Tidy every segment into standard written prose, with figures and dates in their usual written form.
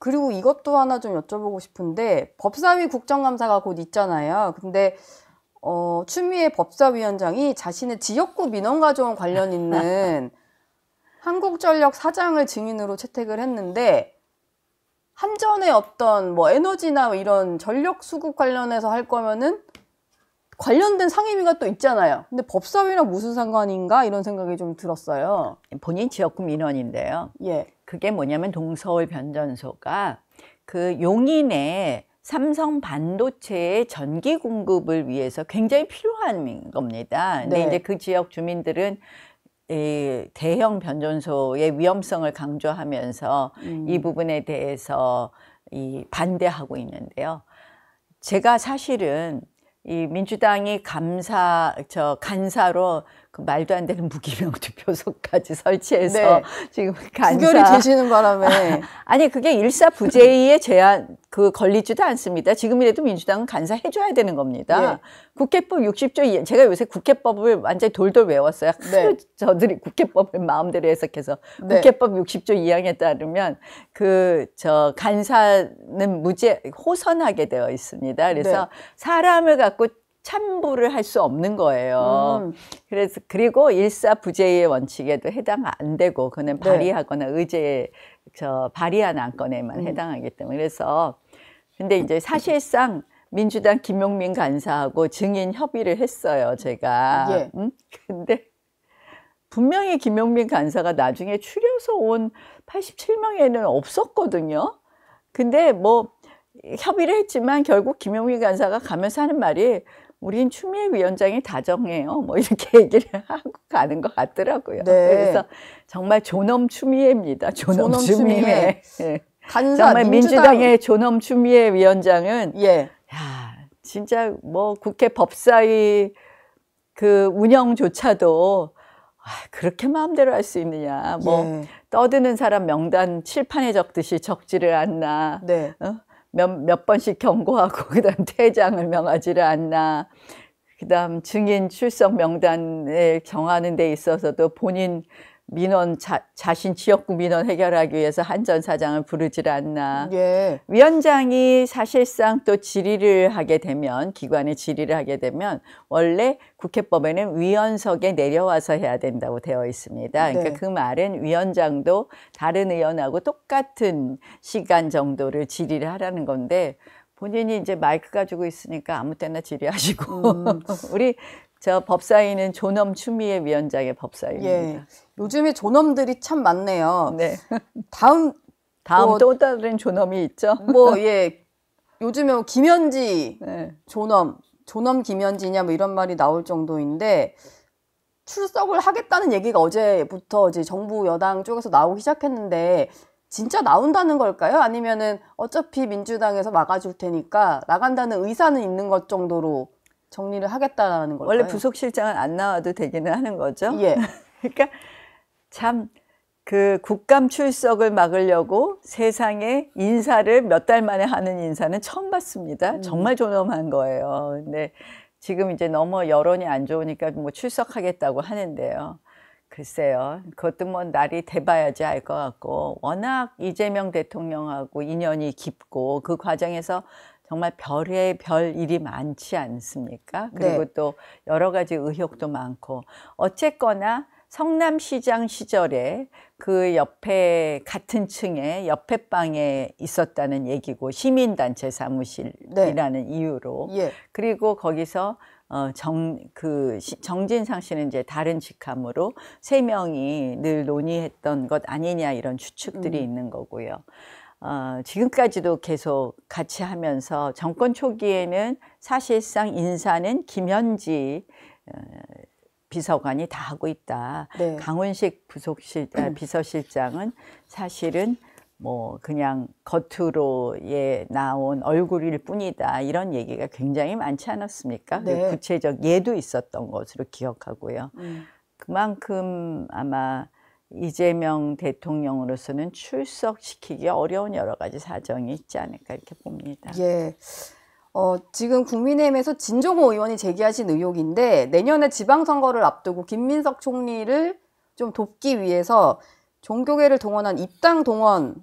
그리고 이것도 하나 좀 여쭤보고 싶은데 법사위 국정감사가 곧 있잖아요. 근데 추미애 법사위원장이 자신의 지역구 민원가져온 관련 있는 한국전력 사장을 증인으로 채택을 했는데 한전의 어떤 뭐 에너지나 이런 전력 수급 관련해서 할 거면은 관련된 상임위가 또 있잖아요. 근데 법사위랑 무슨 상관인가 이런 생각이 좀 들었어요. 본인 지역구 민원인데요. 예. 그게 뭐냐면 동서울 변전소가 그 용인에 삼성 반도체의 전기 공급을 위해서 굉장히 필요한 겁니다. 근데 네. 이제 그 지역 주민들은 이 대형 변전소의 위험성을 강조하면서 이 부분에 대해서 반대하고 있는데요. 제가 사실은 이 민주당이 간사로 그 말도 안 되는 무기명 투표소까지 설치해서 네. 지금 부결이 되시는 바람에 아니 그게 일사부재의 제한 걸리지도 않습니다. 지금이라도 민주당은 간사 해줘야 되는 겁니다. 예. 국회법 60조 제가 요새 국회법을 완전히 돌돌 외웠어요. 네. 저들이 국회법을 마음대로 해석해서 네. 국회법 60조 2항에 따르면 간사는 호선하게 되어 있습니다. 그래서 네. 사람을 갖고 참부를 할 수 없는 거예요. 그리고 일사부재의 원칙에도 해당 안 되고, 그는 발의하거나 발의한 안건에만 해당하기 때문에. 그래서, 근데 이제 사실상 민주당 김용민 간사하고 증인 협의를 했어요, 제가. 예. 근데 분명히 김용민 간사가 나중에 추려서 온 87명에는 없었거든요. 근데 뭐, 협의를 했지만 결국 김용민 간사가 가면서 하는 말이 우린 추미애 위원장이 다정해요. 뭐 이렇게 얘기를 하고 가는 것 같더라고요. 네. 그래서 정말 존엄 추미애입니다. 존엄 추미애. 네. 간사 정말 민주당의 존엄 추미애 위원장은 예. 야, 진짜 뭐 국회 법사위 그 운영조차도 그렇게 마음대로 할 수 있느냐. 뭐 예. 떠드는 사람 명단 칠판에 적듯이 적지를 않나. 네. 몇 번씩 경고하고 그다음 퇴장을 명하지를 않나. 그다음 증인 출석 명단을 정하는 데 있어서도 본인 민원 자신 지역구 민원 해결하기 위해서 한전 사장을 부르질 않나. 예. 위원장이 사실상 또 질의를 하게 되면 기관에 질의를 하게 되면 원래 국회법에는 위원석에 내려와서 해야 된다고 되어 있습니다. 그러니까 네. 그 말은 위원장도 다른 의원하고 똑같은 시간 정도를 질의를 하라는 건데 본인이 이제 마이크 가지고 있으니까 아무 때나 질의하시고 우리 법사위는 존엄 추미애 위원장의 법사위입니다. 예. 요즘에 존엄들이 참 많네요. 네. 다음 또 다른 존엄이 있죠. 예. 요즘에 김현지 네. 존엄 김현지냐 뭐 이런 말이 나올 정도인데 출석을 하겠다는 얘기가 어제부터 이제 정부 여당 쪽에서 나오기 시작했는데 진짜 나온다는 걸까요? 아니면은 어차피 민주당에서 막아줄 테니까 나간다는 의사는 있는 것 정도로 정리를 하겠다는 걸까요? 원래 부속실장은 안 나와도 되기는 하는 거죠. 예. 그러니까 참 그 국감 출석을 막으려고 세상에 인사를 몇 달 만에 하는 인사는 처음 봤습니다. 정말 존엄한 거예요. 근데 지금 이제 너무 여론이 안 좋으니까 뭐 출석하겠다고 하는데요. 글쎄요. 그것도 뭐 날이 돼봐야지 알 것 같고 워낙 이재명 대통령하고 인연이 깊고 그 과정에서 정말 별 일이 많지 않습니까? 그리고 네. 또 여러 가지 의혹도 많고 어쨌거나 성남시장 시절에 그 옆에 같은 층에 옆에 방에 있었다는 얘기고 시민단체 사무실이라는 이유로 예. 그리고 거기서 정진상 씨는 이제 다른 직함으로 3명이 늘 논의했던 것 아니냐 이런 추측들이 있는 거고요. 지금까지도 계속 같이 하면서 정권 초기에는 사실상 인사는 김현지 비서관이 다 하고 있다. 네. 강훈식 비서실장은 사실은 뭐 그냥 겉으로 나온 얼굴일 뿐이다. 이런 얘기가 굉장히 많지 않았습니까? 네. 구체적 예도 있었던 것으로 기억하고요. 그만큼 아마 이재명 대통령으로서는 출석시키기 어려운 여러 가지 사정이 있지 않을까 이렇게 봅니다. 예. 지금 국민의힘에서 진종호 의원이 제기하신 의혹인데 내년에 지방선거를 앞두고 김민석 총리를 좀 돕기 위해서 종교계를 동원한 입당 동원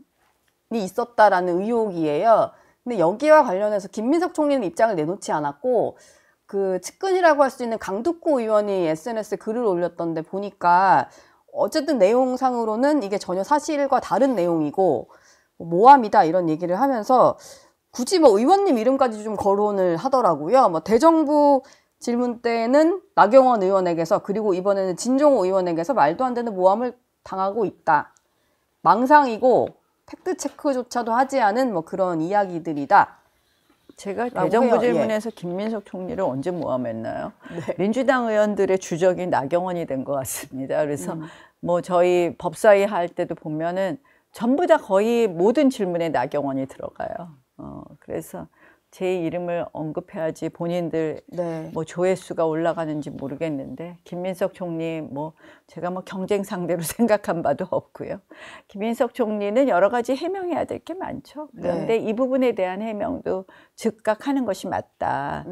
있었다라는 의혹이에요. 근데 여기와 관련해서 김민석 총리는 입장을 내놓지 않았고 그 측근이라고 할 수 있는 강두구 의원이 SNS에 글을 올렸던데 보니까 어쨌든 내용상으로는 이게 전혀 사실과 다른 내용이고 모함이다 이런 얘기를 하면서 굳이 뭐 의원님 이름까지 좀 거론을 하더라고요. 뭐 대정부 질문 때는 나경원 의원에게서 그리고 이번에는 진종호 의원에게서 말도 안 되는 모함을 당하고 있다. 망상이고 팩트 체크조차도 하지 않은 뭐 그런 이야기들이다. 제가 라고 대정부 해요. 질문에서 김민석 총리를 언제 모함했나요? 네. 민주당 의원들의 주적이 나경원이 된 것 같습니다. 그래서 뭐 저희 법사위 할 때도 보면은 전부 다 거의 모든 질문에 나경원이 들어가요. 그래서 제 이름을 언급해야지 본인들 네. 뭐 조회수가 올라가는지 모르겠는데 김민석 총리 뭐 제가 뭐 경쟁 상대로 생각한 바도 없고요. 김민석 총리는 여러 가지 해명해야 될 게 많죠. 그런데 이 부분에 대한 해명도 즉각 하는 것이 맞다.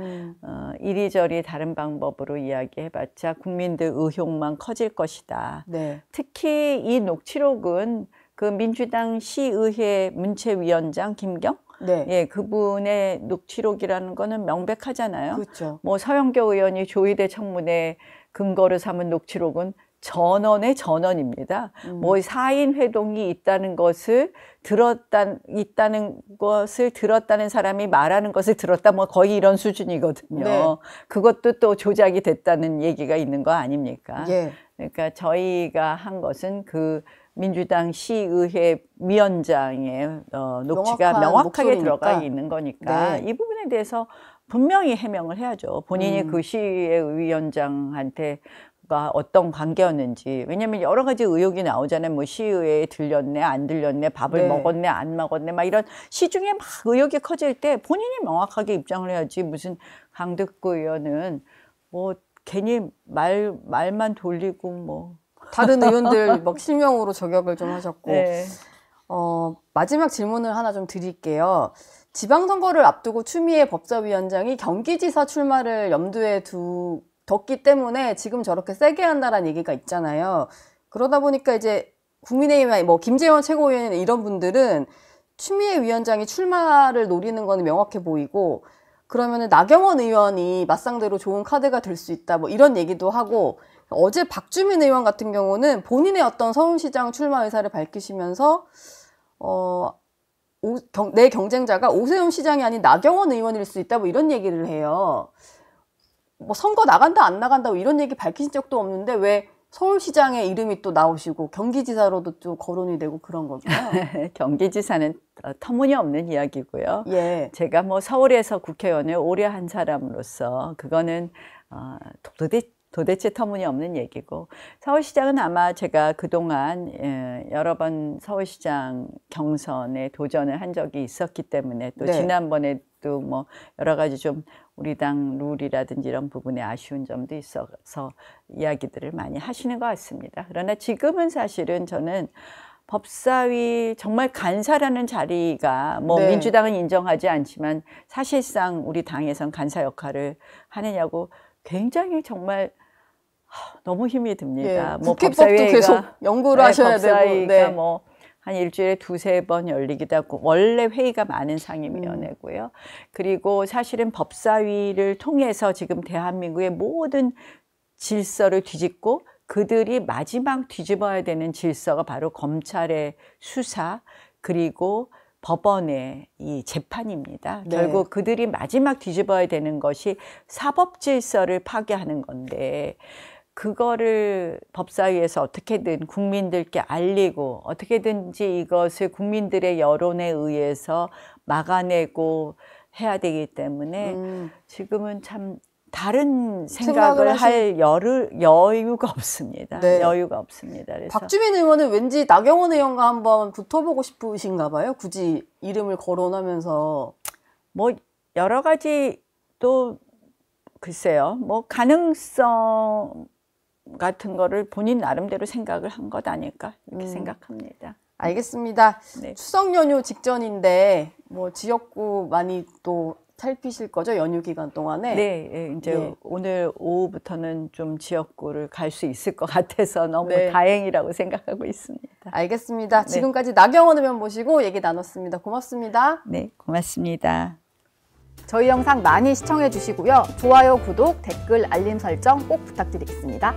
이리저리 다른 방법으로 이야기해봤자 국민들 의혹만 커질 것이다. 네. 특히 이 녹취록은 그 민주당 시의회 문체위원장 김경 네. 예, 그분의 녹취록이라는 거는 명백하잖아요. 그렇죠. 뭐 서영교 의원이 조의대 청문회 근거로 삼은 녹취록은 전원의 전원입니다. 뭐 4인 회동이 있다는 것을 들었다는 사람이 말하는 것을 들었다 뭐 거의 이런 수준이거든요. 네. 그것도 또 조작이 됐다는 얘기가 있는 거 아닙니까? 예. 그러니까 저희가 한 것은 그 민주당 시의회 위원장의 녹취가 명확하게 목소리니까. 들어가 있는 거니까 네. 이 부분에 대해서 분명히 해명을 해야죠. 본인이 그 시의회 위원장한테 어떤 관계였는지. 왜냐하면 여러 가지 의혹이 나오잖아요. 뭐 시의회에 들렸네, 안 들렸네, 밥을 네. 먹었네, 안 먹었네, 막 이런 시중에 막 의혹이 커질 때 본인이 명확하게 입장을 해야지. 무슨 강덕구 의원은 뭐 괜히 말만 돌리고 뭐. 다른 의원들 막 실명으로 저격을 좀 하셨고. 네. 마지막 질문을 하나 좀 드릴게요. 지방선거를 앞두고 추미애 법사위원장이 경기지사 출마를 염두에 뒀기 때문에 지금 저렇게 세게 한다라는 얘기가 있잖아요. 그러다 보니까 이제 국민의힘, 뭐 김재원 최고위원 이런 분들은 추미애 위원장이 출마를 노리는 거는 명확해 보이고 그러면은 나경원 의원이 맞상대로 좋은 카드가 될 수 있다. 뭐 이런 얘기도 하고 어제 박주민 의원 같은 경우는 본인의 어떤 서울시장 출마 의사를 밝히시면서 내 경쟁자가 오세훈 시장이 아닌 나경원 의원일 수 있다. 뭐 이런 얘기를 해요. 뭐 선거 나간다 안 나간다 뭐 이런 얘기 밝히신 적도 없는데 왜 서울시장의 이름이 또 나오시고 경기지사로도 또 거론이 되고 그런 걸까요? 경기지사는 터무니없는 이야기고요. 예. 제가 뭐 서울에서 국회의원을 오래 한 사람으로서 그거는 도대체 터무니없는 얘기고 서울시장은 아마 제가 그동안 여러 번 서울시장 경선에 도전을 한 적이 있었기 때문에 또 네. 지난번에도 뭐 여러 가지 좀 우리 당 룰이라든지 이런 부분에 아쉬운 점도 있어서 이야기들을 많이 하시는 것 같습니다. 그러나 지금은 사실은 저는 법사위 정말 간사라는 자리가 뭐 네. 민주당은 인정하지 않지만 사실상 우리 당에선 간사 역할을 하느냐고 굉장히 정말 너무 힘이 듭니다. 예, 뭐 국회법도 계속 연구를 하셔야 되고. 법사위가 네. 뭐 한 일주일에 2-3번 열리기도 하고 원래 회의가 많은 상임위원회고요. 그리고 사실은 법사위를 통해서 지금 대한민국의 모든 질서를 뒤집고 그들이 마지막 뒤집어야 되는 질서가 바로 검찰의 수사 그리고 법원의 이 재판입니다. 네. 결국 그들이 마지막 뒤집어야 되는 것이 사법 질서를 파괴하는 건데 그거를 법사위에서 어떻게든 국민들께 알리고 어떻게든지 이것을 국민들의 여론에 의해서 막아내고 해야 되기 때문에 지금은 참 다른 생각을 할 여유가 없습니다. 네. 여유가 없습니다. 그래서 박주민 의원은 왠지 나경원 의원과 한번 붙어보고 싶으신가 봐요. 굳이 이름을 거론하면서. 뭐 여러 가지 또 글쎄요. 뭐 가능성 같은 거를 본인 나름대로 생각을 한 것 아닐까 이렇게 생각합니다. 알겠습니다. 네. 추석 연휴 직전인데 뭐 지역구 많이 또 살피실 거죠? 연휴 기간 동안에? 네, 예, 이제 네. 오늘 오후부터는 좀 지역구를 갈 수 있을 것 같아서 너무 네. 다행이라고 생각하고 있습니다. 알겠습니다. 네. 지금까지 나경원 의원 모시고 얘기 나눴습니다. 고맙습니다. 네, 고맙습니다. 저희 영상 많이 시청해 주시고요. 좋아요, 구독, 댓글, 알림 설정 꼭 부탁드리겠습니다.